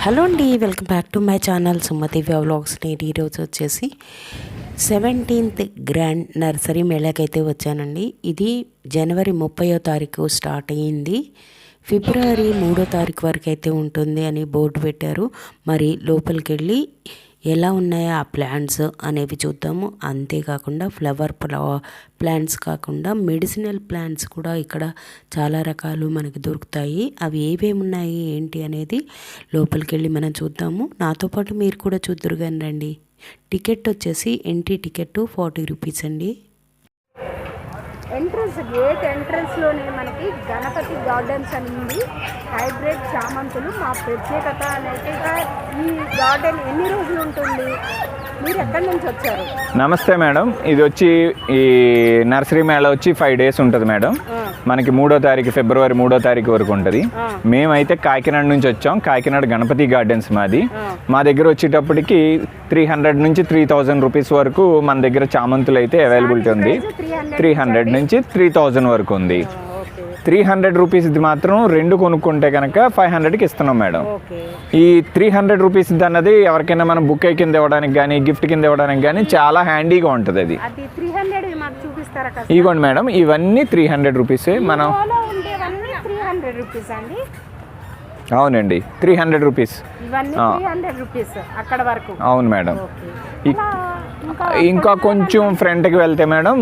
Hello అండి, welcome back to my channel Sumathi vlogs. నేటి ఈరోజు వచ్చేసి 17th గ్రాండ్ నర్సరీ మేళాకైతే వచ్చానండి. ఇది జనవరి 30వ తారీఖు స్టార్ట్ అయ్యింది. ఫిబ్రవరి 3వ తారీఖు వరకు అయితే ఉంటుంది అని బోర్డు పెట్టారు. మరి లోపలికి వెళ్ళి ఎలా ఉన్నాయో ఆ ప్లాంట్స్ అనేవి చూద్దాము. అంతేకాకుండా ఫ్లవర్ ప్లాంట్స్ కాకుండా మెడిసినల్ ప్లాంట్స్ కూడా ఇక్కడ చాలా రకాలు మనకి దొరుకుతాయి. అవి ఏవేమి ఉన్నాయి ఏంటి అనేది లోపలికి వెళ్ళి మనం చూద్దాము. నాతో పాటు మీరు కూడా చూద్దురు కానీ రండి. టికెట్ వచ్చేసి ఎంట్రీ టికెట్ 40 రూపీస్ అండి. గేట్ ఎంట్రన్స్లోనే మనకి గణపతి గార్డెన్స్ అని ఉంది. హైబ్రిడ్ చామంతులు మా ప్రత్యేకత అనేది. ఈ గార్డెన్ ఎన్ని రోజులు ఉంటుంది? మీరు ఎక్కడి నుంచి వచ్చారు? నమస్తే మేడం. ఇది వచ్చి ఈ నర్సరీ మేళ వచ్చి 5 days ఉంటుంది మేడం. మనకి 3వ తారీఖు ఫిబ్రవరి 3వ తారీఖు వరకు ఉంటుంది. మేమైతే కాకినాడ నుంచి వచ్చాం. కాకినాడ గణపతి గార్డెన్స్ మాది. మా దగ్గర వచ్చేటప్పటికి 300 నుంచి 3000 రూపీస్ వరకు మన దగ్గర చామంతులు అయితే అవైలబిలిటీ ఉంది. 300 నుంచి 3000 వరకు ఉంది. 300 రూపీస్ది మాత్రం 2 కొనుక్కుంటే కనుక 500కి ఇస్తున్నాం మేడం. ఈ 300 రూపీస్ది అన్నది ఎవరికైనా మనం బుకే కింద ఇవ్వడానికి కానీ గిఫ్ట్ కింద ఇవ్వడానికి కానీ చాలా హ్యాండీగా ఉంటుంది. అది ఇవ్వండి మేడం. ఇవన్నీ 300 రూపీసే. మనం అవునండి 300 రూపీస్. అవును మేడం. ఇంకా కొంచెం ఫ్రంట్కి వెళ్తే మేడం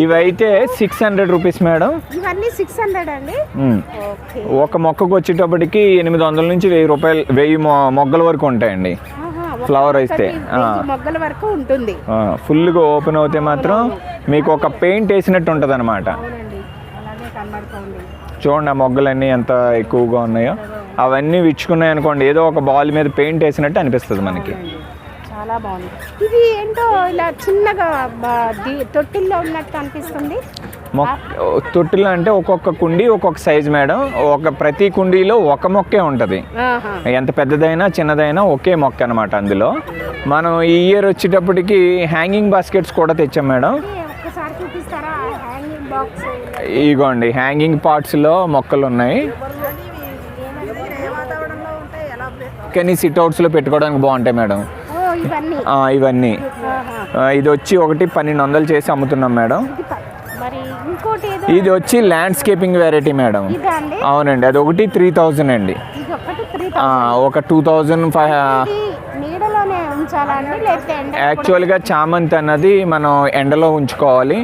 ఇవైతే 600 రూపీస్ మేడం. ఇవన్నీ 600 అండి. ఒక మొక్కకు వచ్చేటప్పటికి 800 నుంచి 1000 రూపాయలు 1000 మొగ్గల వరకు ఉంటాయండి. ఫ్లవర్ అయితే మొగ్గల వరకు ఉంటుంది. ఫుల్గా ఓపెన్ అవుతే మాత్రం మీకు ఒక పెయింట్ వేసినట్టు ఉంటుంది అనమాట. చూడండి ఆ మొగ్గలన్నీ ఎంత ఎక్కువగా ఉన్నాయో. అవన్నీ విచ్చుకున్నాయి అనుకోండి, ఏదో ఒక బాల్ మీద పెయింట్ వేసినట్టు అనిపిస్తుంది మనకి. చాలా బాగుంది. ఇది ఏంటో ఇలా చిన్నగా తొట్టిల్లో ఉన్నట్టు అనిపిస్తుంది. తొట్టిలో అంటే ఒక్కొక్క కుండీ ఒక్కొక్క సైజ్ మేడం. ప్రతి కుండీలో ఒక మొక్కే ఉంటుంది. ఎంత పెద్దదైనా చిన్నదైనా ఒకే మొక్క అనమాట. అందులో మనం ఈ ఇయర్ వచ్చేటప్పటికి హ్యాంగింగ్ బాస్కెట్స్ కూడా తెచ్చాం మేడం. ఇగోండి హ్యాంగింగ్ పాట్స్లో మొక్కలు ఉన్నాయి. కానీ సిట్అవుట్స్లో పెట్టుకోవడానికి బాగుంటాయి మేడం ఇవన్నీ. ఇది వచ్చి ఒకటి 1200 చేసి అమ్ముతున్నాం మేడం. ఇది వచ్చి ల్యాండ్స్కేపింగ్ వెరైటీ మేడం. అవునండి, అది ఒకటి 3000 అండి. ఒక 2500. యాక్చువల్గా చామంతి అన్నది మనం ఎండలో ఉంచుకోవాలి,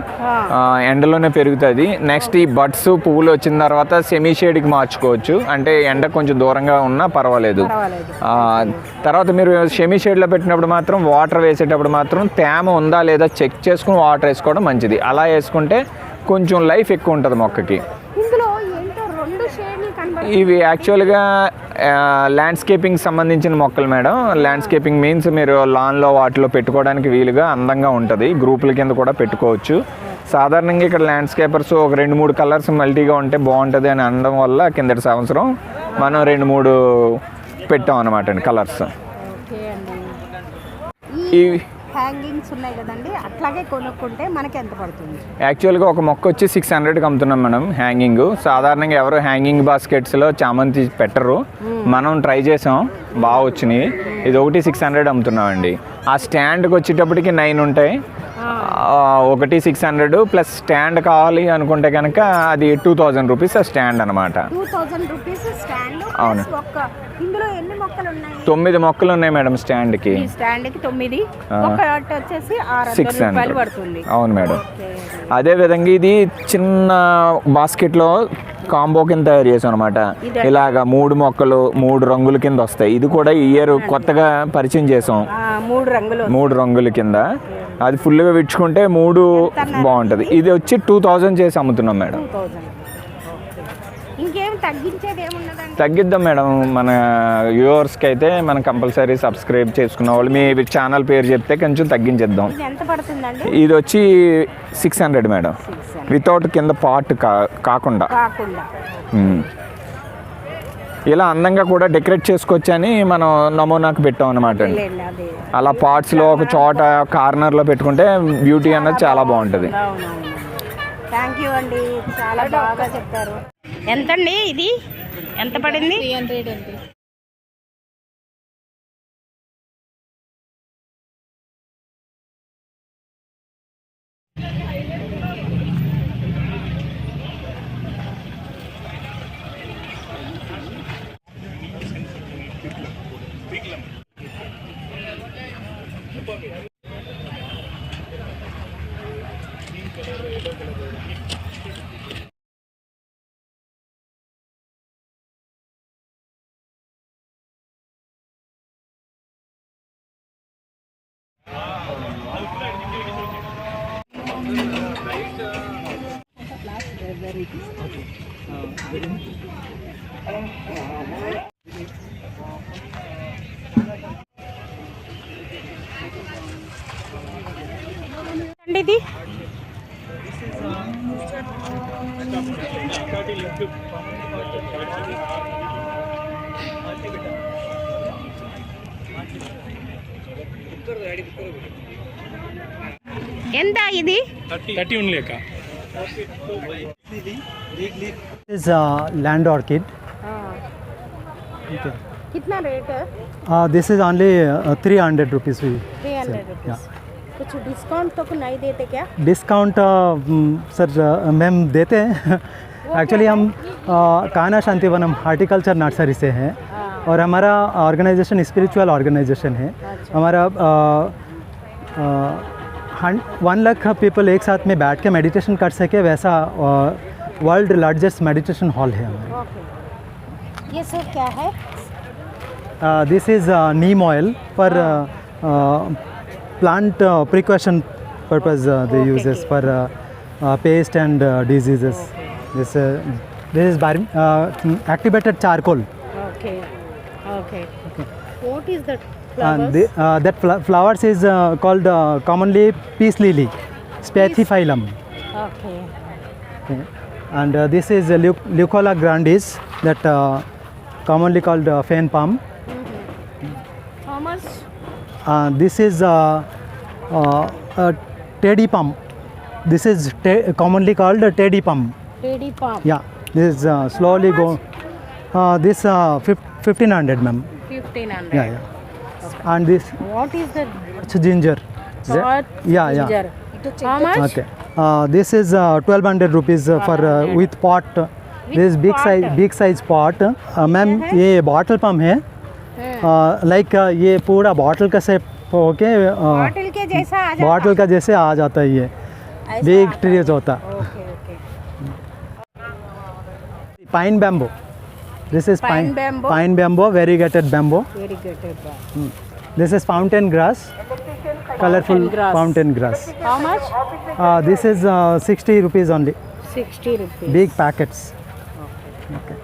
ఎండలోనే పెరుగుతుంది. నెక్స్ట్ ఈ బడ్స్ పువ్వులు వచ్చిన తర్వాత సెమీ షేడ్కి మార్చుకోవచ్చు. అంటే ఎండ కొంచెం దూరంగా ఉన్నా పర్వాలేదు. తర్వాత మీరు సెమీ షేడ్లో పెట్టినప్పుడు మాత్రం వాటర్ వేసేటప్పుడు మాత్రం తేమ ఉందా లేదా చెక్ చేసుకుని వాటర్ వేసుకోవడం మంచిది. అలా వేసుకుంటే కొంచెం లైఫ్ ఎక్కువ ఉంటుంది మొక్కకి. ఇవి యాక్చువల్గా ల్యాండ్స్కేపింగ్ సంబంధించిన మొక్కలు మేడం. ల్యాండ్స్కేపింగ్ మీన్స్ మీరు లాన్లో వాటిలో పెట్టుకోవడానికి వీలుగా అందంగా ఉంటుంది. గ్రూపుల కింద కూడా పెట్టుకోవచ్చు. సాధారణంగా ఇక్కడ ల్యాండ్స్కేపర్స్ ఒక 2-3 కలర్స్ మల్టీగా ఉంటే బాగుంటుంది అని అనడం వల్ల కిందటి సంవత్సరం మనం 2-3 పెట్టాం అనమాట అండి కలర్స్. ఇవి హ్యాంగింగ్స్ ఉన్నాయి కదండి, అట్లాగే కొనుక్కుంటే మనకి ఎంత పడుతుంది? యాక్చువల్గా ఒక మొక్క వచ్చి 600కి అమ్ముతున్నాం మేడం హ్యాంగింగ్. సాధారణంగా ఎవరు హ్యాంగింగ్ బాస్కెట్స్లో చామంతి పెట్టరు. మనం ట్రై చేసాం, బాగా వచ్చినాయి. ఇది ఒకటి 600 అమ్ముతున్నామండి. ఆ స్టాండ్కి వచ్చేటప్పటికి 9 ఉంటాయి. ఒకటి 600 ప్లస్ స్టాండ్ కావాలి అనుకుంటే కనుక అది 2000 రూపీస్ ఆ స్టాండ్ అనమాట. అవును. 9 మొక్కలు ఉన్నాయి మేడం స్టాండ్కి. 600 పడుతుంది. అవును మేడం. అదేవిధంగా ఇది చిన్న బాస్కెట్లో కాంబో కింద తయారు చేసాం అనమాట. ఇలాగా 3 మొక్కలు 3 రంగుల కింద వస్తాయి. ఇది కూడా ఈ ఇయర్ కొత్తగా పరిచయం చేసాం. 3 రంగుల కింద అది ఫుల్గా విచ్చుకుంటే 3 బాగుంటుంది. ఇది వచ్చి 2000 చేసి అమ్ముతున్నాం మేడం. తగ్గిద్దాం మేడం. మన వ్యూవర్స్కి అయితే మనం కంపల్సరీ సబ్స్క్రైబ్ చేసుకున్న వాళ్ళు మీ ఛానల్ పేరు చెప్తే కొంచెం తగ్గించేద్దాం. ఇది వచ్చి 600 మేడం, వితౌట్ కింద పార్ట్ కాకుండా. ఇలా అందంగా కూడా డెకరేట్ చేసుకోవచ్చని మనం నమూనాకు పెట్టాం అనమాట. అలా పార్ట్స్లో ఒక చోట కార్నర్లో పెట్టుకుంటే బ్యూటీ అన్నది చాలా బాగుంటుంది. థ్యాంక్ యూ అండి, చాలా బాగా చెప్పారు. ఎంతండి ఇది, ఎంత పడింది? 300 అండి. అండి ఇది ఎంత ఇది? 30 only akka. is land orchid. Okay. कितना रेट है? This is only 300 rupees. 300 rupees. कुछ डिस्काउंट तो नहीं देते क्या? डिस्काउंट सर मैम देते हैं. एक्चुअली हम कान्हा शांतिवनम हार्टिकल्चर नर्सरी से हैं और हमारा ऑर्गेनाइजेशन स्पिरिचुअल ऑर्गेनाइजेशन है. हमारा 1 लाख पीपल एक साथ में बैठ के मेडिटेशन कर सके वैसा वर्ल्ड लार्जेस्ट मेडिटेशन हॉल है हमारा. ओके, ये सब क्या है? This is neem oil for plant precaution purpose. They use this for pest and diseases. This is activated charcoal. Okay, okay. What is that And flowers? that flowers is called commonly peace lily, spathiphyllum. Okay. Okay. And this is Leucola grandis, that commonly called fan palm. How much? This is teddy palm. This is commonly called teddy palm. Lady palm. Yeah, this is slowly go. This 1500 ma'am. 1500. Yeah, yeah. And this What is the ginger. short Yeah, yeah. ginger? How much? Okay. This is 1200 rupees for with pot. This big pot? size pot. Ma'am, ये bottle pump है. Like ये पूरा bottle का shape होके bottle के जैसा आ जाता? Bottle का जैसे आ जाता है. ये ऐसा बिग आता है? ट्रीज होता. Okay, okay. Pine bamboo. This is Pine bamboo? Pine bamboo, variegated bamboo. Very good. This is fountain grass, colourful grass. Fountain grass. How much? This is 60 rupees only. 60 rupees. Big packets. Okay.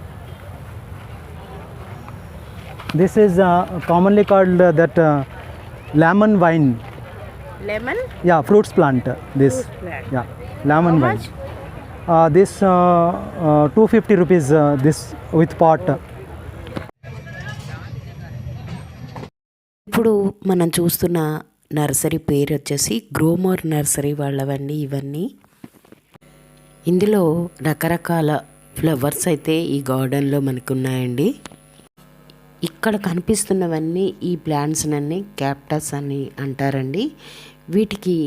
This is commonly called that lemon vine. Lemon? Yeah, fruits plant. This. Fruit plant. Yeah, lemon How vine. much? This 250 rupees. This with pot. ఇప్పుడు మనం చూస్తున్న nursery పేరు వచ్చేసి Gromor nursery వాళ్ళవండి ఇవన్నీ. ఇందులో రకరకాల flowers అయితే ఈ గార్డెన్లో మనకు ఉన్నాయండి. ఇక్కడ కనిపిస్తున్నవన్నీ ఈ ప్లాంట్స్ అన్నీ క్యాక్టస్ అని అంటారండి. వీటికి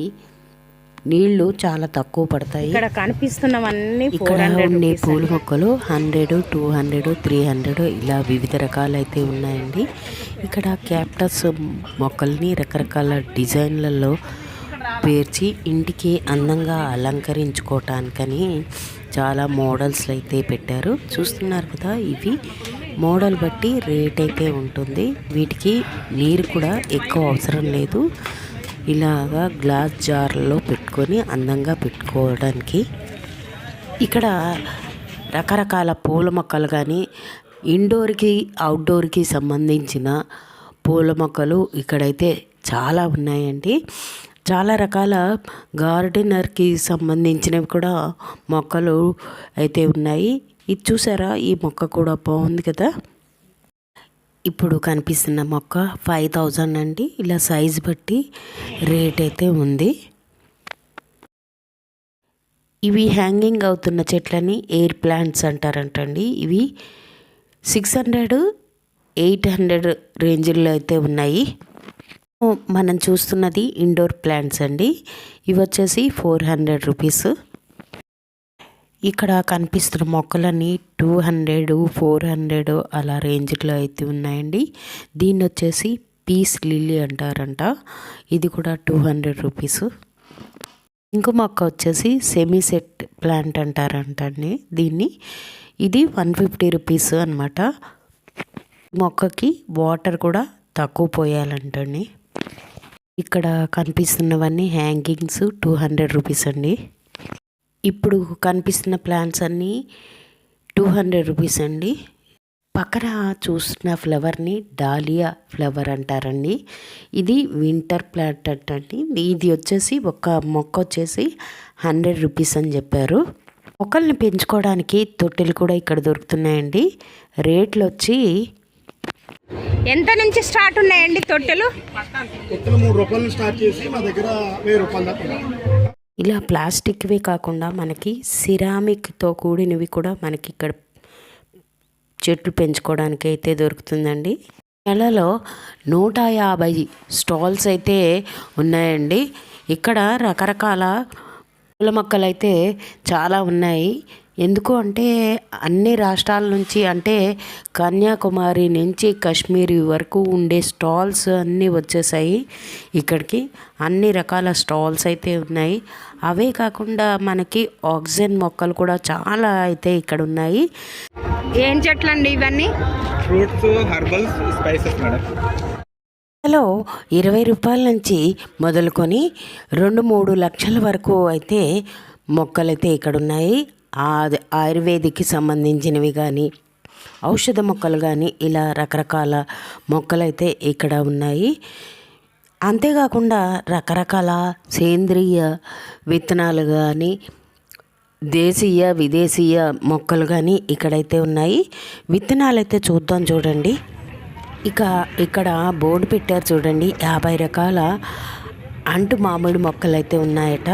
నీళ్లు చాలా తక్కువ పడతాయి. ఇక్కడ కనిపిస్తున్నవన్నీ ఇక్కడ 400 ఉండే rupees పూల అండి. మొక్కలు 100, 200, 300 ఇలా వివిధ రకాలైతే ఉన్నాయండి. ఇక్కడ క్యాక్టస్ మొక్కల్ని రకరకాల డిజైన్లలో పేర్చి ఇంటికి అందంగా అలంకరించుకోవటానికని చాలా మోడల్స్లు అయితే పెట్టారు. చూస్తున్నారు కదా, ఇవి మోడల్ బట్టి రేట్ అయితే ఉంటుంది. వీటికి నీరు కూడా ఎక్కువ అవసరం లేదు. ఇలాగా గ్లాస్ జార్లలో పెట్టుకొని అందంగా పెట్టుకోవడానికి. ఇక్కడ రకరకాల పూల మొక్కలు కానీ ఇండోర్కి అవుట్డోర్కి సంబంధించిన పూల మొక్కలు ఇక్కడైతే చాలా ఉన్నాయండి. చాలా రకాల గార్డెనర్కి సంబంధించినవి కూడా మొక్కలు అయితే ఉన్నాయి. ఇది చూసారా, ఈ మొక్క కూడా బాగుంది కదా. ఇప్పుడు కనిపిస్తున్న మొక్క 5000 అండి. ఇలా సైజు బట్టి రేట్ అయితే ఉంది. ఇవి హ్యాంగింగ్ అవుతున్న చెట్లని ఎయిర్ ప్లాంట్స్ అంటారంటండి. ఇవి 600, 800 రేంజ్లో అయితే ఉన్నాయి. మనం చూస్తున్నది ఇండోర్ ప్లాంట్స్ అండి. ఇవి వచ్చేసి 400 రూపీస్. ఇక్కడ కనిపిస్తున్న మొక్కలన్నీ 200, 400 అలా రేంజ్లో అయితే ఉన్నాయండి. దీన్ని వచ్చేసి పీస్ లిల్లీ అంటారంట. ఇది కూడా 200 రూపీస్. ఇంకో మొక్క వచ్చేసి సెమీ సెట్ ప్లాంట్ అంటారంటండి దీన్ని. ఇది 150 రూపీస్ అనమాట. మొక్కకి వాటర్ కూడా తక్కువ పోయాలంటండి. ఇక్కడ కనిపిస్తున్నవన్నీ హ్యాంగింగ్స్ 200 రూపీస్ అండి. ఇప్పుడు కనిపిస్తున్న ప్లాంట్స్ అన్నీ 200 రూపీస్ అండి. పక్కన చూస్తున్న ఫ్లవర్ని డాలియా ఫ్లవర్ అంటారండి. ఇది వింటర్ ప్లాంట్ అంటండి. ఇది వచ్చేసి ఒక మొక్క వచ్చేసి 100 రూపీస్ అని చెప్పారు. మొక్కల్ని పెంచుకోవడానికి తొట్టెలు కూడా ఇక్కడ దొరుకుతున్నాయండి. రేట్లు వచ్చి ఎంత నుంచి స్టార్ట్ ఉన్నాయండి తొట్టెలు? 3 రూపాయలు స్టార్ట్ చేసి మా దగ్గర 1000 రూపాయల దాకా ఉన్నాయి. ఇలా ప్లాస్టిక్వి కాకుండా మనకి సిరామిక్తో కూడినవి కూడా మనకి ఇక్కడ చెట్లు పెంచుకోవడానికి అయితే దొరుకుతుందండి. నెలలో 150 స్టాల్స్ అయితే ఉన్నాయండి. ఇక్కడ రకరకాల పూల మొక్కలు అయితే చాలా ఉన్నాయి. ఎందుకు అంటే అన్ని రాష్ట్రాల నుంచి, అంటే కన్యాకుమారి నుంచి కాశ్మీర్ వరకు ఉండే స్టాల్స్ అన్నీ వచ్చేసాయి ఇక్కడికి. అన్ని రకాల స్టాల్స్ అయితే ఉన్నాయి. అవే కాకుండా మనకి ఆక్సిజన్ మొక్కలు కూడా చాలా అయితే ఇక్కడ ఉన్నాయి. ఏం చెట్లు అండి ఇవన్నీ? Fruits, herbals, spices madam. లో 20 రూపాయల నుంచి మొదలుకొని 2-3 లక్షల వరకు అయితే మొక్కలైతే ఇక్కడ ఉన్నాయి. ఆయుర్వేదిక్కి సంబంధించినవి కానీ, ఔషధ మొక్కలు కానీ, ఇలా రకరకాల మొక్కలైతే ఇక్కడ ఉన్నాయి. అంతేకాకుండా రకరకాల సేంద్రియ విత్తనాలు కానీ, దేశీయ విదేశీయ మొక్కలు కానీ ఇక్కడైతే ఉన్నాయి. విత్తనాలు అయితే చూద్దాం చూడండి. ఇక్కడ బోర్డు పెట్టారు చూడండి. 50 రకాల అంటు మామిడి మొక్కలు అయితే ఉన్నాయట.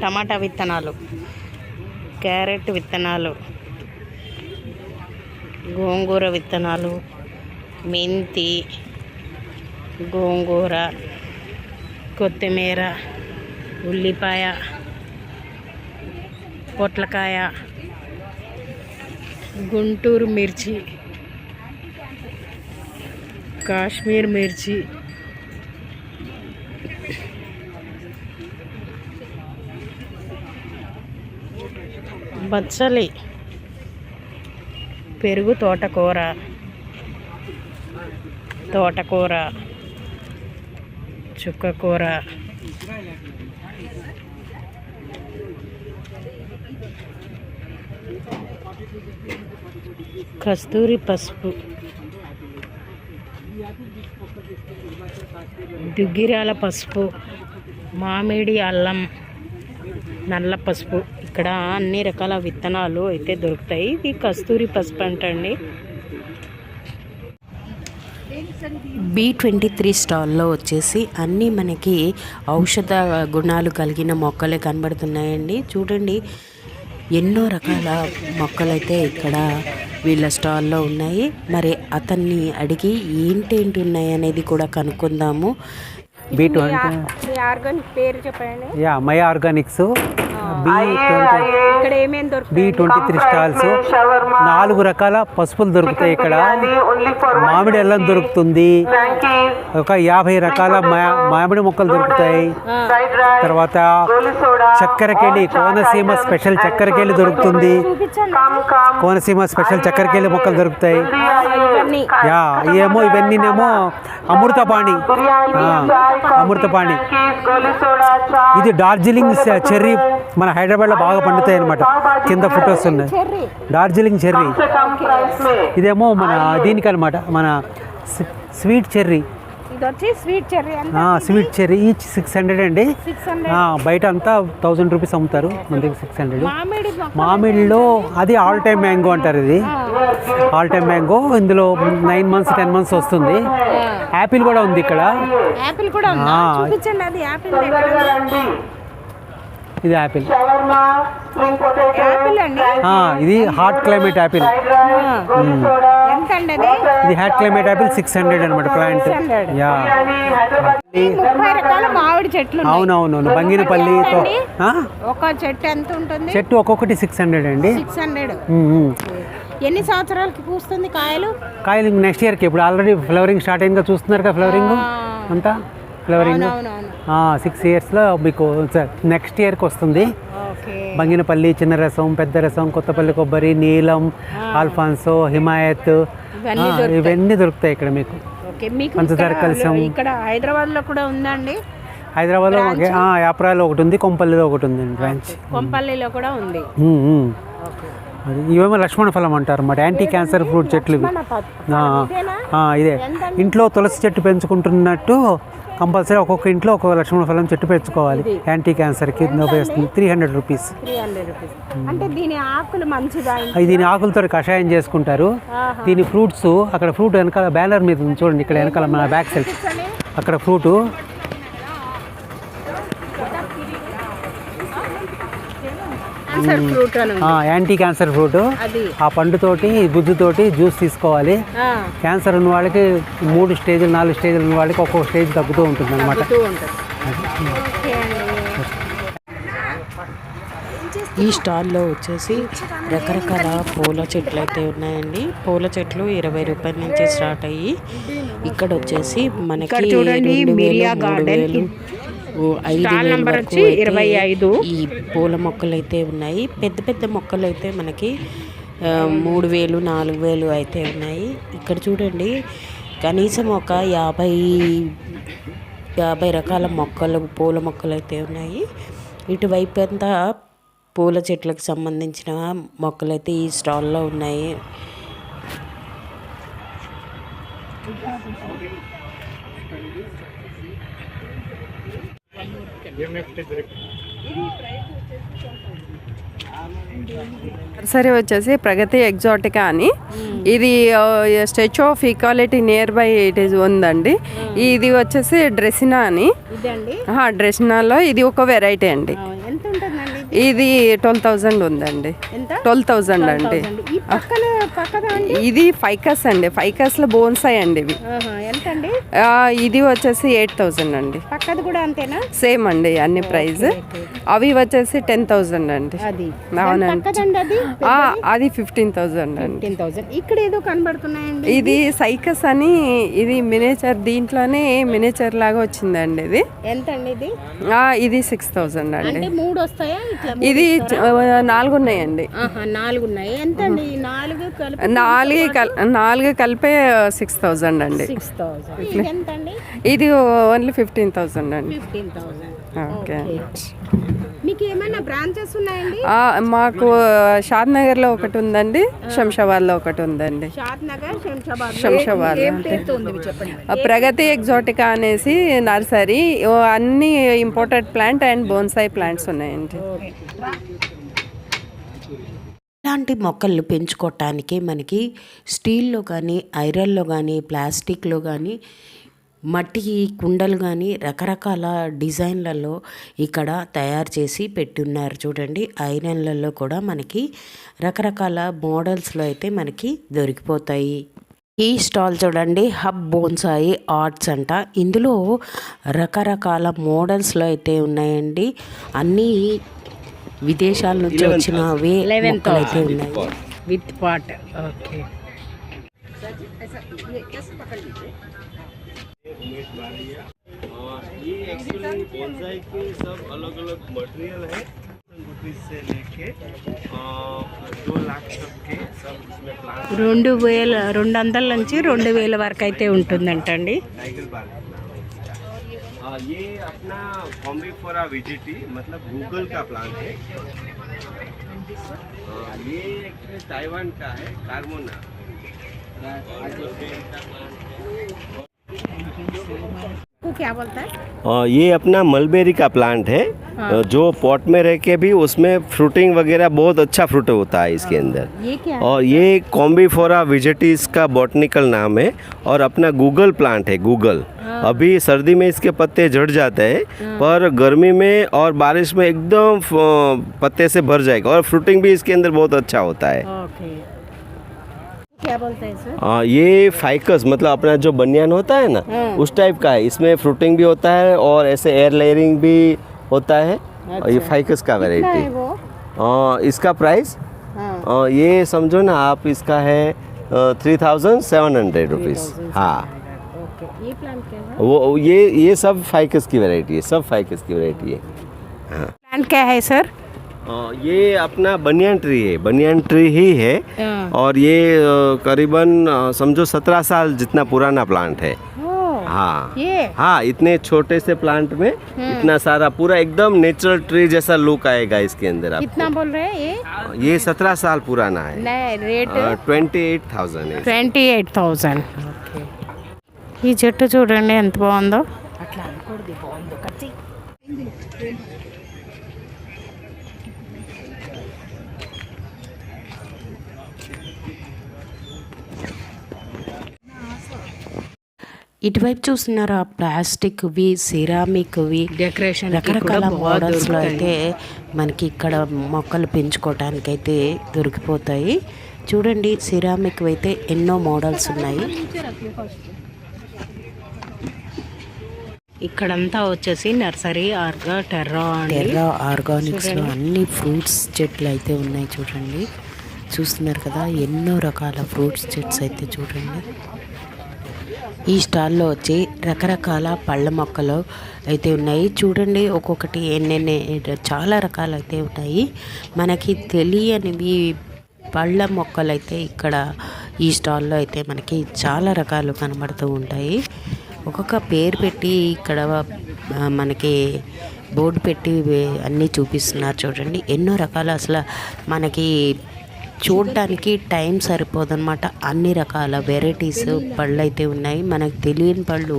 టమాటా విత్తనాలు, క్యారెట్ విత్తనాలు, గోంగూర విత్తనాలు, మెంతి, గోంగూర, కొత్తిమీర, ఉల్లిపాయ, పొట్లకాయ, గుంటూరు మిర్చి, కాశ్మీర్ మిర్చి, బచ్చలి, పెరుగు తోటకూర, చుక్కకూర, కస్తూరి పసుపు, దుగ్గిరాల పసుపు, మామిడి అల్లం, నల్ల పసుపు. ఇక్కడ అన్ని రకాల విత్తనాలు అయితే దొరుకుతాయి. ఇది కస్తూరి పసుపు అంటండి. B23 స్టాల్లో వచ్చేసి అన్నీ మనకి ఔషధ గుణాలు కలిగిన మొక్కలే కనబడుతున్నాయండి. చూడండి, ఎన్నో రకాల మొక్కలైతే ఇక్కడ వీళ్ళ స్టాల్లో ఉన్నాయి. మరి అతన్ని అడిగి ఏంటేంటి ఉన్నాయి అనేది కూడా కనుక్కుందాము. ఆర్గానిక్ పేరు చెప్పండి. మై ఆర్గానిక్స్ ఇక్కడ ఏమేమి దొరుకుతాయి? B23 స్టాల్స్ 4 రకాల పసుపులు దొరుకుతాయి. ఇక్కడ మామిడి అల్లం దొరుకుతుంది. ఒక 50 రకాల మామిడి మొక్కలు దొరుకుతాయి. తర్వాత చక్కెరకేళి, కోనసీమ స్పెషల్ చక్కెరకేళి దొరుకుతుంది. కోనసీమ స్పెషల్ చక్కెరకేళి మొక్కలు దొరుకుతాయి. ఇవన్నీనేమో అమృతపాణి. ఇది డార్జిలింగ్ చెర్రీ, మన హైదరాబాద్లో బాగా పండుతాయి అన్నమాట. కింద ఫొటోస్ ఉన్నాయి. డార్జిలింగ్ చెర్రీ. ఇదేమో మన దీనికి అనమాట, మన sweet cherry. Sweet cherry each 600 అండి. బయట అంతా 1000 రూపీస్ అమ్ముతారు, మన దగ్గర 600. మామిడిలో అది ఆల్ టైమ్ మ్యాంగో అంటారు. ఇది ఆల్ టైమ్ మ్యాంగో. ఇందులో 9 months 10 months వస్తుంది. యాపిల్ కూడా ఉంది ఇక్కడ. ఇది యాపిల్. యాపిల్ అండి. ఇది హాట్ క్లైమేట్ యాపిల్. ఎంత అండి అది? ఇది హాట్ క్లైమేట్ యాపిల్ 600 అనమాట ప్లాంట్. 600. యా 30 రకాల మామిడి చెట్లు ఉన్నాయి. అవునవును. బంగినపల్లితో ఒక చెట్టు ఎంత ఉంటుంది? చెట్టు ఒక్కొక్కటి 600 అండి. 600. ఎన్ని సంవత్సరాలకి పూస్తుంది కాయలు? కాయలు నెక్స్ట్ ఇయర్కి. ఇప్పుడు ఆల్రెడీ ఫ్లవరింగ్ స్టార్ట్ అయిందిగా, చూస్తున్నారు కదా ఫ్లవరింగ్ అంతా. ఫ్లవరింగ్ 6 ఇయర్స్లో మీకు నెక్స్ట్ ఇయర్కి వస్తుంది. బంగినపల్లి, చిన్న రసం, పెద్ద రసం, కొత్తపల్లి కొబ్బరి, నీలం, ఆల్ఫాన్సో, హిమాయత్ ఇవన్నీ దొరుకుతాయి ఇక్కడ మీకు. పంచదార కలిసం. ఇక్కడ హైదరాబాద్ లో కూడా ఉందండి. హైదరాబాద్లో యాప్రాలో ఒకటి ఉంది, కొంపల్లిలో ఒకటి ఉంది బ్రాంచ్. కొంపల్లిలో కూడా ఉంది. ఇవేమో లక్ష్మణ ఫలం అంటారు అన్నమాట. యాంటీ క్యాన్సర్ ఫ్రూట్ చెట్లు ఇవి. ఇదే ఇంట్లో తులసి చెట్టు పెంచుకుంటున్నట్టు కంపల్సరీ ఒక్కొక్క ఇంట్లో ఒక్కొక్క లక్ష్మణ ఫలం చెట్టు పెంచుకోవాలి. యాంటీ క్యాన్సర్కి ఉపయోగిస్తుంది. 300 రూపీస్. అంటే దీని ఆకులు మంచిదా? దీని ఆకులతో కషాయం చేసుకుంటారు. దీని ఫ్రూట్స్ అక్కడ ఫ్రూట్ వెనకాల బ్యానర్ మీద ఉంది చూడండి, ఇక్కడ వెనకాల మన బ్యాక్ సైడ్ అక్కడ ఫ్రూటు. Anti cancer fruit. ఆ పండుతోటి గుజ్జుతోటి జ్యూస్ తీసుకోవాలి. క్యాన్సర్ ఉన్న వాళ్ళకి 3 స్టేజ్లు 4 స్టేజ్లు ఉన్న వాళ్ళకి ఒక్కొక్క స్టేజ్ తగ్గుతూ ఉంటుంది అనమాట. ఈ స్టాల్లో వచ్చేసి రకరకాల పూల చెట్లు అయితే ఉన్నాయండి. పూల చెట్లు 20 రూపాయల నుంచి స్టార్ట్ అయ్యి ఇక్కడ వచ్చేసి మనకి 2000, 5,000 వరకు ఈ పూల మొక్కలు అయితే ఉన్నాయి. పెద్ద పెద్ద మొక్కలు అయితే మనకి 3,000, 4,000 అయితే ఉన్నాయి. ఇక్కడ చూడండి కనీసం ఒక 50 రకాల మొక్కలు, పూల మొక్కలు అయితే ఉన్నాయి. ఇటువైపు అంతా పూల చెట్లకు సంబంధించిన మొక్కలు అయితే ఈ స్టాల్లో ఉన్నాయి. నర్సరీ వచ్చేసి ప్రగతి ఎగ్జాటికా అని. ఇది statue of equality near by it is ఉందండి. ఇది వచ్చేసి డ్రెసినా అని. డ్రెసినాలో ఇది ఒక వెరైటీ అండి. ఇది 12,000 ఉందండి. 12,000 అండి. ఇది ఫైకస్ అండి. ఫైకస్లో బోన్సాయి అండి ఇవి. ఇది వచ్చేసి 8,000 అండి. సేమ్ అండి అన్ని ప్రైస్. అవి వచ్చేసి 10,000 అండి. అవునండి. అది 15,000 అండి. ఇక్కడ ఏదో కనబడుతున్నాయండి. ఇది సైకస్ అని. ఇది మినేచర్, దీంట్లోనే మినేచర్ లాగా వచ్చిందండి. ఇది ఎంత అండి? ఇది 6,000 అండి. 3 వస్తాయా? ఇది 4 ఉన్నాయండి. 4 ఉన్నాయి. ఎంత అండి? 4 కలిపే 6,000 అండి. 6,000. ఎంత అండి? ఇది ఓన్లీ 15,000 అండి. 15,000. ఓకే. మీకు ఏమైనా బ్రాంచెస్ ఉన్నాయండి? మాకు షాద్ నగర్లో ఒకటి ఉందండి, శంషాబాద్లో ఒకటి ఉందండి. శంషాబాద్ ప్రగతి ఎగ్జాటికా అనేసి నర్సరీ. అన్ని imported plant and bonsai plants ఉన్నాయండి. ఇలాంటి మొక్కలు పెంచుకోవటానికి మనకి స్టీల్లో కానీ, ఐరన్లో కానీ, ప్లాస్టిక్లో కానీ, మట్టి కుండలు కానీ రకరకాల డిజైన్లలో ఇక్కడ తయారు చేసి పెట్టున్నారు చూడండి. ఐరన్లలో కూడా మనకి రకరకాల మోడల్స్లో అయితే మనకి దొరికిపోతాయి. ఈ స్టాల్ చూడండి, హబ్ బోన్సాయి ఆర్ట్స్ అంట. ఇందులో రకరకాల మోడల్స్లో అయితే ఉన్నాయండి. అన్నీ విదేశాల నుంచి వచ్చినవి మొక్కలు అయితే ఉన్నాయి. With pot. ఓకే. ये एक्चुअली बोनसाई के सब अलग अलग मटेरियल है। रुपीज से लेके 2 लाख तक के सब इसमें प्लांट 2,200 నుంచి 2,000 వరకు అయితే ఉంటుందంటండి. ये अपना कॉम्बिफोरा विजिटी मतलब गूगल का प्लांट है। ये एक्चुअली ताइवान का है, कार्मोना। क्या बोलता है? ये अपना मलबेरी का प्लांट है। जो पॉट में रह के भी उसमें फ्रूटिंग वगैरह बहुत अच्छा फ्रूट होता है इसके अंदर। ये क्या है? और ये कॉम्बीफोरा विजेटिस का बॉटनिकल नाम है और अपना गूगल प्लांट है गूगल। अभी सर्दी में इसके पत्ते झड़ जाते हैं पर गर्मी में और बारिश में एकदम पत्ते से भर जाएगा और फ्रूटिंग भी इसके अंदर बहुत अच्छा होता है। ओके, क्या बोलते हैं सर? ये फाइकस मतलब अपना जो बनियान होता है ना उस टाइप का है। इसमें फ्रूटिंग भी होता है और ऐसे एयर लेयरिंग भी होता है। और ये फाइकस का कितना है वैरायटी। वो? इसका प्राइस ये समझो ना आप, इसका है 3700 रुपीज़। हाँ, ओके, ये प्लांट क्या है? वो ये सब फाइकस की वैरायटी है, सब फाइकस की वैरायटी है। प्लांट क्या है सर? ये अपना बनियान ट्री है, बनियान ट्री ही है। और ये करीबन समझो 17 साल जितना पुराना प्लांट है। हाँ ये हाँ, इतने छोटे से प्लांट में इतना सारा पूरा एकदम नेचुरल ट्री जैसा लुक आएगा इसके अंदर आपको। कितना बोल रहे हैं ये 17 साल पुराना है। नहीं, रेट 28,000 है। 28,000. ఓకే, ఈ చెట్టు చూడండి ఎంత బాగుందో. అట్లా అనుకోండి, బాగుందో కత్తి. ఇటువైపు చూస్తున్నారా ప్లాస్టిక్వి, సిరామిక్వి, డెకరేషన్ రకరకాల మోడల్స్లో అయితే మనకి ఇక్కడ మొక్కలు పెంచుకోవటానికి అయితే దొరికిపోతాయి. చూడండి, సిరామిక్ అయితే ఎన్నో మోడల్స్ ఉన్నాయి. ఇక్కడంతా వచ్చేసి నర్సరీ టెర్రా టెర్రా ఆర్గానిక్స్లో అన్ని ఫ్రూట్స్ చెట్లు అయితే ఉన్నాయి. చూడండి, చూస్తున్నారు కదా, ఎన్నో రకాల ఫ్రూట్స్ చెట్స్ అయితే చూడండి. ఈ స్టాల్లో వచ్చి రకరకాల పళ్ళ మొక్కలు అయితే ఉన్నాయి. చూడండి, ఒక్కొక్కటి ఎన్నెన్ని చాలా రకాలు అయితే ఉన్నాయి. మనకి తెలియనివి పళ్ళ మొక్కలు అయితే ఇక్కడ ఈ స్టాల్లో అయితే మనకి చాలా రకాలు కనబడుతూ ఉంటాయి. ఒక్కొక్క పేరు పెట్టి ఇక్కడ మనకి బోర్డు పెట్టి అన్నీ చూపిస్తున్నారు. చూడండి, ఎన్నో రకాలు, అసలు మనకి చూడడానికి టైం సరిపోదన్నమాట. అన్ని రకాల వెరైటీస్ పళ్ళు అయితే ఉన్నాయి. మనకు తెలియని పళ్ళు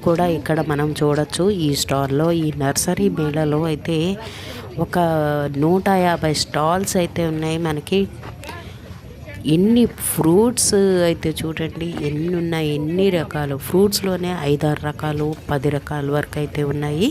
కూడా ఇక్కడ మనం చూడొచ్చు ఈ స్టాల్లో. ఈ నర్సరీ మేళలో అయితే ఒక 150 స్టాల్స్ అయితే ఉన్నాయి. మనకి ఎన్ని ఫ్రూట్స్ అయితే చూడండి, ఎన్ని ఉన్నాయి, ఎన్ని రకాలు ఫ్రూట్స్లోనే 5-6 రకాలు, 10 రకాల వరకు అయితే ఉన్నాయి.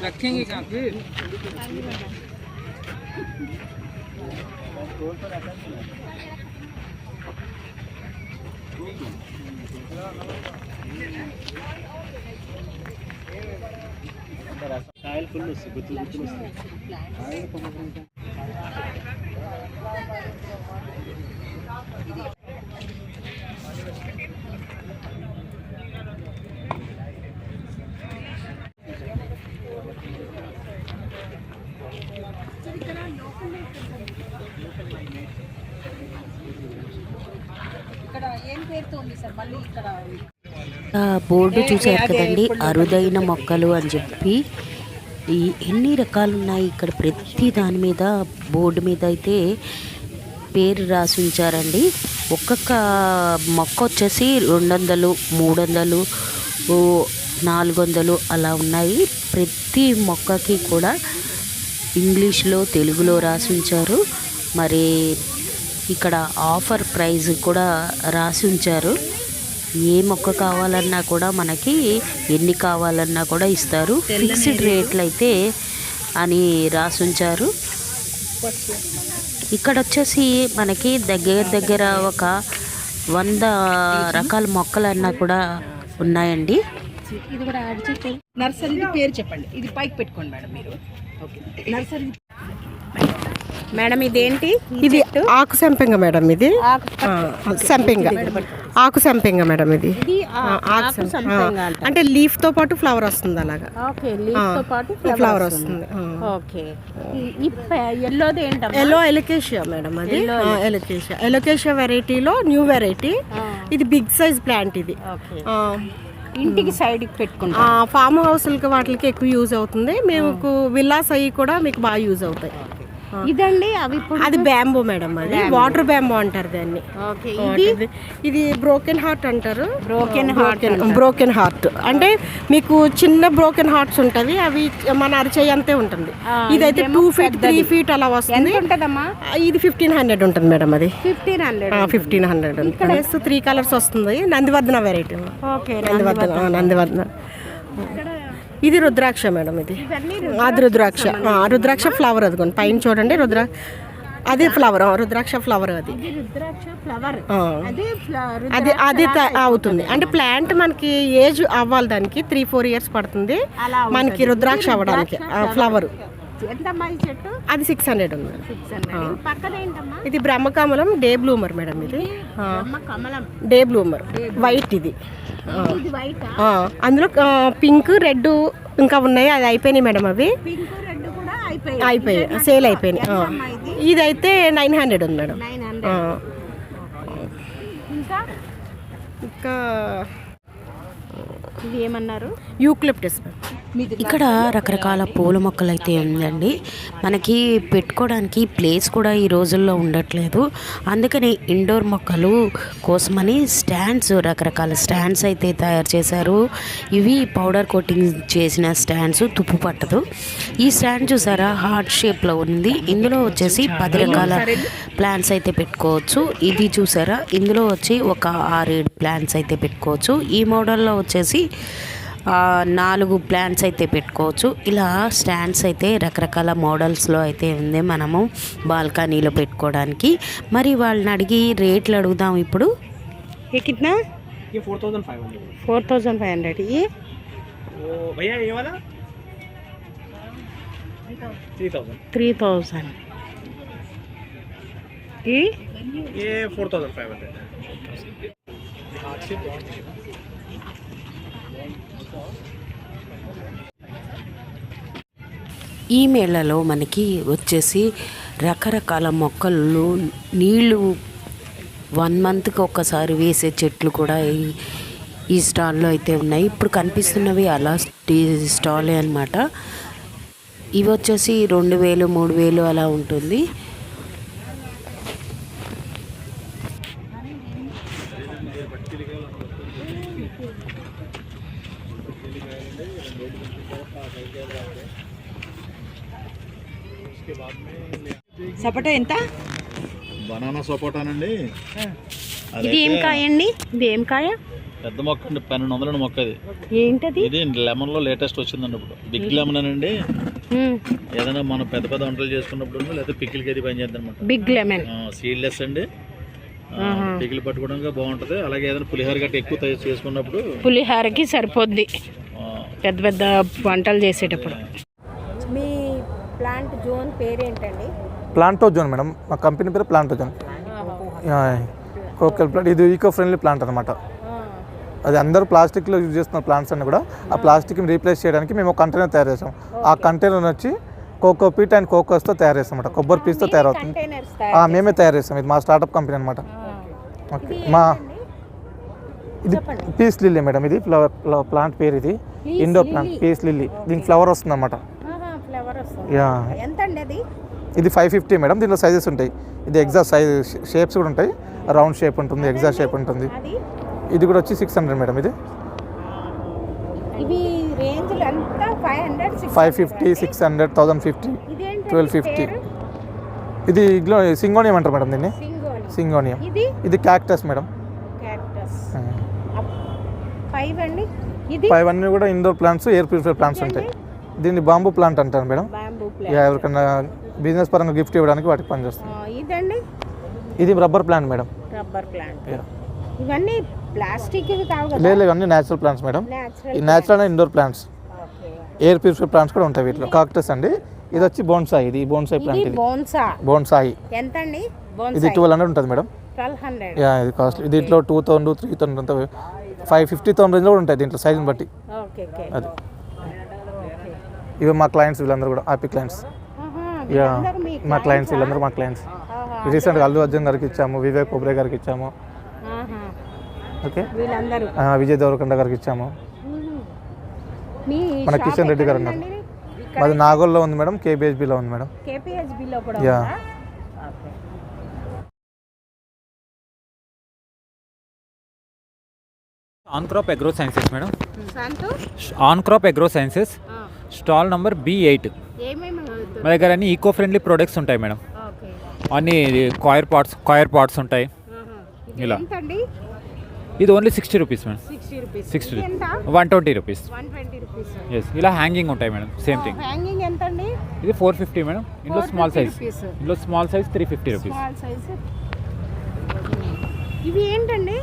रखेंगे कहाँ फिर? బోర్డు చూసారు కదండి, అరుదైన మొక్కలు అని చెప్పి ఎన్ని రకాలు ఉన్నాయి ఇక్కడ. ప్రతి దాని మీద బోర్డు మీద అయితే పేరు రాసి ఉంచారండి. ఒక్కొక్క మొక్క వచ్చేసి 200, 300, 400 అలా ఉన్నాయి. ప్రతి మొక్కకి కూడా ఇంగ్లీష్లో, తెలుగులో రాసి ఉంచారు. మరి ఇక్కడ ఆఫర్ ప్రైస్ కూడా రాసి ఉంచారు. ఏ మొక్క కావాలన్నా కూడా మనకి ఎన్ని కావాలన్నా కూడా ఇస్తారు. ఫిక్స్డ్ రేట్లు అయితే అని రాసి ఉంచారు. ఇక్కడ వచ్చేసి మనకి దగ్గర ఒక 100 రకాల మొక్కలన్నా కూడా ఉన్నాయండి. ఇది కూడా యాడ్ చేయండి. నర్సరీ పేరు చెప్పండి. ఇది పైకి పెట్టుకోండి మేడం మీరు. ఓకే, నర్సరీ మేడం ఇదేంటి ఇది ఆకు సంపెంగ మేడం, ఇది సంపెంగ, ఆకు సంపెంగ మేడం. ఇది ఆకు సంపెంగ అంటే లీఫ్ తో పాటు ఫ్లవర్ వస్తుంది, అలాగా. ఓకే, లీఫ్ తో పాటు ఫ్లవర్ వస్తుంది. ఓకే, ఈ ఎల్లోది ఏంటమ్మా? ఎల్లో ఎలకేషియా మేడం, అది ఎలకేషియా. ఎలకేషియా వెరైటీలో న్యూ వెరైటీ. ఇది బిగ్ సైజ్ ప్లాంట్. ఇది ఇంటికి సైడ్ పెట్టుకుంటాం. ఫామ్ హౌస్లకి వాటికి ఎక్కువ యూజ్ అవుతుంది. మీకు విల్లాస్ అవి కూడా మీకు బాగా యూజ్ అవుతాయి. ఇదండి అవి అది బ్యాంబో మేడం, అది వాటర్ బ్యాంబో అంటారు దాన్ని. ఇది బ్రోకెన్ హార్ట్ అంటారు. బ్రోకెన్ హార్ట్ అంటే మీకు చిన్న బ్రోకెన్ హార్ట్స్ ఉంటవి, అవి మన అరిచేయి అంతే ఉంటుంది. ఇదైతే 2 feet 3 feet అలా వస్తుంది. ఇది 1500 ఉంటుంది మేడం. అది 1500 ఉంటుంది. 3 కలర్స్ వస్తుంది. నందివర్ధన వెరైటీ. నందివర్ధన. ఇది రుద్రాక్ష మేడం. ఇది అది రుద్రాక్ష ఫ్లవర్. అదిగోండి పైన చూడండి, అది ఫ్లవర్, రుద్రాక్ష ఫ్లవర్. అది అది అవుతుంది అంటే ప్లాంట్ మనకి ఏజ్ అవ్వాలి, దానికి 3-4 years పడుతుంది మనకి రుద్రాక్ష అవ్వడానికి. ఫ్లవర్ అది 600 ఉంది. ఇది బ్రహ్మకమలం డే బ్లూమర్ మేడం. ఇది డే బ్లూమర్ వైట్. ఇది అందులో పింక్ రెడ్ ఇంకా ఉన్నాయి, అది అయిపోయినాయి మేడం. అవి అయిపోయాయి, సేల్ అయిపోయినాయి. ఇదైతే 900 ఉంది మేడం. ఇంకా ఇది ఏమన్నారు? యూక్లిప్టస్. ఇక్కడ రకరకాల పూల మొక్కలు అయితే ఉందండి. మనకి పెట్టుకోవడానికి ప్లేస్ కూడా ఈ రోజుల్లో ఉండట్లేదు. అందుకని ఇండోర్ మొక్కలు కోసమని స్టాండ్స్, రకరకాల స్టాండ్స్ అయితే తయారు చేశారు. ఇవి పౌడర్ కోటింగ్ చేసిన స్టాండ్స్, తుప్పు పట్టదు. ఈ స్టాండ్ చూసారా, హార్ట్ షేప్లో ఉంది. ఇందులో వచ్చేసి 10 రకాల ప్లాంట్స్ అయితే పెట్టుకోవచ్చు. ఇది చూసారా, ఇందులో వచ్చి ఒక 6-7 ప్లాంట్స్ అయితే పెట్టుకోవచ్చు. ఈ మోడల్లో వచ్చేసి 4 ప్లాంట్స్ అయితే పెట్టుకోవచ్చు. ఇలా స్టాండ్స్ అయితే రకరకాల మోడల్స్లో అయితే ఉంది మనము బాల్కనీలో పెట్టుకోవడానికి. మరి వాళ్ళని అడిగి రేట్లు అడుగుదాం ఇప్పుడు. ये कितना? ये 4500. 4500. ये भैया ये वाला 3000. 3000. ये 4500. ఈ మేళలో మనకి వచ్చేసి రకరకాల మొక్కలు, నీళ్ళు 1 monthకి ఒకసారి వేసే చెట్లు కూడా ఈ స్టాల్లో అయితే ఉన్నాయి. ఇప్పుడు కనిపిస్తున్నవి అలా స్టాలే అన్నమాట. ఇవి వచ్చేసి 2000 3000 అలా ఉంటుంది. సపోటా ఎంత? బనానా సపోటానండి. ఇది ఏం కాయ అండి? ఇది ఏం కాయ? పెద్ద మొక్క అండి, 1200 మొక్క. ఇది ఏంటది? ఇది లెమన్ లో లేటెస్ట్ వచ్చిందండి ఇప్పుడు. బిగ్ లెమన్ అనండి. ఏదైనా మనం పెద్ద పెద్ద వంటలు చేసుకున్నప్పుడు లేదా పికిల్కి అది పని చేద్దాం అనమాట. బిగ్ లెమన్ సీడ్లెస్ అండి. పికిల్ పట్టుకోవడానికి బాగుంటుంది. అలాగే ఏదైనా పులిహోర గట్ట ఎక్కువ చేసుకున్నప్పుడు పులిహోరకి సరిపోద్ది పెద్ద పెద్ద వంటలు చేసేటప్పుడు. మీ ప్లాంట్ జోన్ పేరేంటండి? ప్లాంటో జోన్ మేడం, మా కంపెనీ పేరు ప్లాంటో జోన్. కోకల్ ప్లాంట్. ఇది ఈకో ఫ్రెండ్లీ ప్లాంట్ అనమాట. అది అందరూ ప్లాస్టిక్లో యూజ్ చేస్తున్న ప్లాంట్స్ అన్ని కూడా ఆ ప్లాస్టిక్ని రీప్లేస్ చేయడానికి మేము ఒక కంటైనర్ తయారు చేసాం. ఆ కంటైనర్ వచ్చి కోకో పీట్ అండ్ కోకోస్తో తయారు చేస్తాం అనమాట. కొబ్బరి పీస్తో తయారవుతుంది. మేమే తయారు చేస్తాం. ఇది మా స్టార్టప్ కంపెనీ అనమాట. ఓకే, మా ఇది పీస్ లిల్లీ మేడం. ఇది ప్లాంట్ పేరు. ఇది ఇండోర్ ప్లాంట్ పీస్ లిల్లీ. దీనికి ఫ్లవర్ వస్తుంది అనమాట. ఇది 550 మేడం. దీంట్లో సైజెస్ ఉంటాయి. ఇది ఎగ్జాక్ట్ సైజ్ షేప్స్ కూడా ఉంటాయి. రౌండ్ షేప్ ఉంటుంది, ఎగ్జాక్ట్ షేప్ ఉంటుంది. ఇది కూడా వచ్చి 600 మేడం. ఇది 550 600 1050 1250. ఇది సింగోనియం అంటారు మేడం దీన్ని. సింగోనియం. ఇది క్యాక్టస్ మేడం. 5 అన్నీ కూడా indoor plants, air purifier plants ఉంటాయి. దీన్ని బాంబూ ప్లాంట్ అంటారు మేడం. ఎవరికైనా బిజినెస్ పరంగా గిఫ్ట్ ఇవ్వడానికి వాటికి పనిచేస్తుంది. ఇది రబ్బర్ ప్లాంట్ మేడం. ఇవన్నీ ప్లాస్టిక్ లేదు, ఇవన్నీ న్యాచురల్ ప్లాంట్స్ మేడం. ఈ natural indoor plants. Air purify plants కూడా ఉంటాయి వీటిలో. కాక్టస్ అండి, ఇది వచ్చి బోన్సాయి. ఇది బోన్సాయి ప్లాంట్. ఇది బోన్సాయి. ఎంత అండి ఇది 1200 ఉంటుంది మేడం. 1200. యా, ఇది కాస్ట్లీ. దీంట్లో 2000, 3000 అంతా 550,000 రేంజ్లో కూడా ఉంటాయి దీంట్లో సైజుని బట్టి. అది ఇవి మా క్లయింట్స్ వీళ్ళందరూ కూడా హ్యాపీ క్లయింట్స్. యా, మా క్లయింట్స్ వీళ్ళందరూ మా క్లయింట్స్. రీసెంట్గా అల్లు అర్జున్ గారికి ఇచ్చాము, వివేక్ ఒబ్రే గారికి ఇచ్చాము, ఓకే, విజయ్ దేవరకొండ గారికి ఇచ్చాము, మన కిషన్ రెడ్డి గారు ఉన్నారు. మాది నాగోల్లో ఉంది మేడం, కేబిహెచ్బిలో ఉంది madam. Yeah. On crop agro sciences madam. On crop agro sciences, stall number B8. మా దగ్గర అన్ని ఈకో ఫ్రెండ్లీ ప్రొడక్ట్స్ ఉంటాయి మేడం. అన్ని కాయర్ పాట్స్ ఉంటాయి. ఇలా ఇది only 60 rupees madam. 60 120 rupees. Yes, ఇలా హ్యాంగింగ్ ఉంటాయి మేడం. Same thing. ఇది 450 మేడం. ఇందులో స్మాల్ సైజ్ 350 రూపీస్. ఇవి ఏంటండి?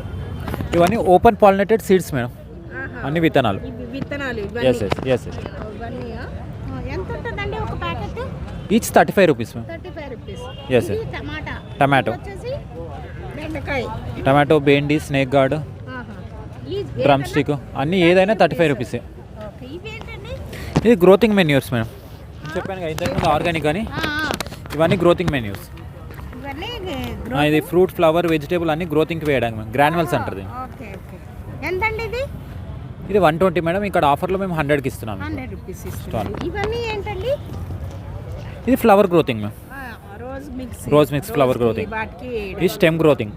ఇవన్నీ ఓపెన్ పాలినేటెడ్ సీడ్స్ మేడం. అన్ని విత్తనాలు. Yes yes yes yes. ఎంత ఉంటుందండి ఒక packet? Each 35 rupees madam. 35 rupees. Yes yes. Tomato, బెండి, స్నేక్ గార్డ్, డ్రమ్ స్టిక్ అన్నీ ఏదైనా 35 రూపీసే. ఇది గ్రోతింగ్ మెన్యూర్స్ మేడం. చెప్పాను కదా ఇంతకుముందు ఆర్గానిక్ అని. ఇవన్నీ గ్రోతింగ్ మెన్యూర్స్. ఇది ఫ్రూట్, ఫ్లవర్, వెజిటేబుల్ అన్ని గ్రోతింగ్కి వేయడానికి మేడం. గ్రాన్యువల్స్ అంటారు దీన్ని. ఎంతండి ఇది? ఇది 120 మేడం. ఇక్కడ ఆఫర్లో మేము 100కి ఇస్తున్నాం. 100 రూపీస్ ఇస్తున్నాం. ఇవన్నీ ఏంటండి? ఇది ఫ్లవర్ గ్రోతింగ్ మ్యామ్. రోజ్ మిక్స్ ఫ్లవర్ గ్రోతింగ్. ఇది స్టెమ్ గ్రోతింగ్.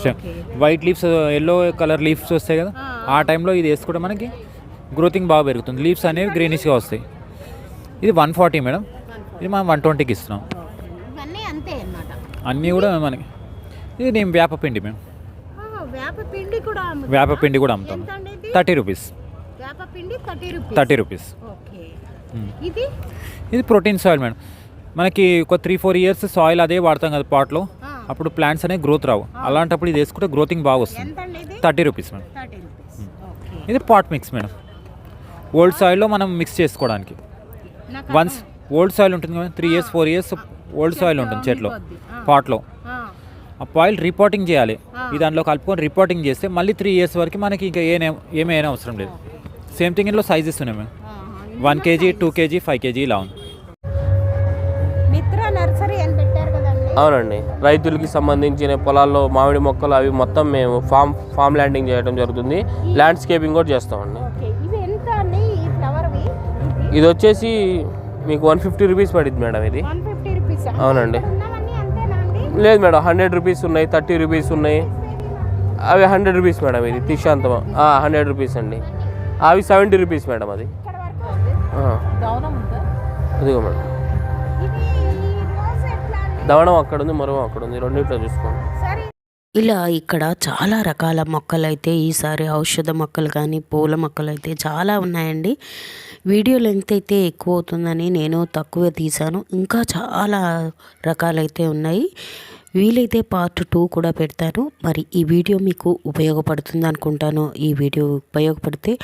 Stem. White leaves, yellow colour leaves వస్తాయి కదా, ఆ టైంలో ఇది వేసుకుంటే మనకి గ్రోతింగ్ బాగా పెరుగుతుంది. లీవ్స్ అనేవి గ్రీనిష్గా వస్తాయి. ఇది 140 మేడం. ఇది మనం 120కి ఇస్తున్నాం. అన్నీ కూడా మనకి. ఇది నేను వేపపిండి మేము. వేపపిండి కూడా అమ్ముతాం. 30 రూపీస్. 30 రూపీస్. ఇది ప్రోటీన్ సాయిల్ మేడం. మనకి ఒక 3-4 ఇయర్స్ సాయిల్ అదే వాడతాం కదా పాట్లో, అప్పుడు ప్లాంట్స్ అనేవి గ్రోత్ రావు. అలాంటప్పుడు ఇది వేసుకుంటే గ్రోతింగ్ బాగా వస్తుంది. 30 రూపీస్ మేడం. ఇది పాట్ మిక్స్ మేడం. ఓల్డ్ సాయిల్లో మనం మిక్స్ చేసుకోవడానికి. వన్స్ ఓల్డ్ సాయిల్ ఉంటుంది కదా, 3 ఇయర్స్ 4 ఇయర్స్ ఓల్డ్ సాయిల్ ఉంటుంది చెట్లో, పాట్లో. ఆ పాయిల్ రిపోర్టింగ్ చేయాలి. ఈ దాంట్లో కలుపుకొని రిపోర్టింగ్ చేస్తే మళ్ళీ 3 ఇయర్స్ వరకు మనకి ఇంకా ఏమైనా అవసరం లేదు. సేమ్ థింగ్ ఇందులో సైజెస్ ఉన్నాయి మేము. 1 kg, 2 kg, 5 kg ఇలా ఉంది. అవునండి, రైతులకి సంబంధించిన పొలాల్లో మామిడి మొక్కలు అవి మొత్తం మేము ఫామ్ ల్యాండింగ్ చేయడం జరుగుతుంది. ల్యాండ్స్కేపింగ్ కూడా చేస్తామండి. ఇది వచ్చేసి మీకు 150 రూపీస్ పడుతుంది మేడం. ఇది అవునండి. లేదు మేడం, 100 రూపీస్ ఉన్నాయి, 30 రూపీస్ ఉన్నాయి. అవి 100 రూపీస్ మేడం. ఇది తిషాంతం 100 రూపీస్ అండి. అవి 70 రూపీస్ మేడం. అది అదిగో మేడం. దవడం అక్కడ ఉంది, మరో అక్కడ ఉంది, రెండింటిలో చూసుకోండి. ఇలా ఇక్కడ చాలా రకాల మొక్కలు అయితే ఈసారి ఔషధ మొక్కలు కానీ పూల మొక్కలు అయితే చాలా ఉన్నాయండి. వీడియో లెంగ్త్ అయితే ఎక్కువ అవుతుందని నేను తక్కువ తీశాను. ఇంకా చాలా రకాలైతే ఉన్నాయి. వీలైతే పార్ట్ 2 కూడా పెడతాను. మరి ఈ వీడియో మీకు ఉపయోగపడుతుంది అనుకుంటాను. ఈ వీడియో ఉపయోగపడితే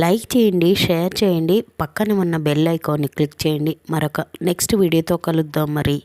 లైక్ చేయండి, షేర్ చేయండి, పక్కన ఉన్న బెల్ ఐకాన్ని క్లిక్ చేయండి. మరొక నెక్స్ట్ వీడియోతో కలుద్దాం మరి.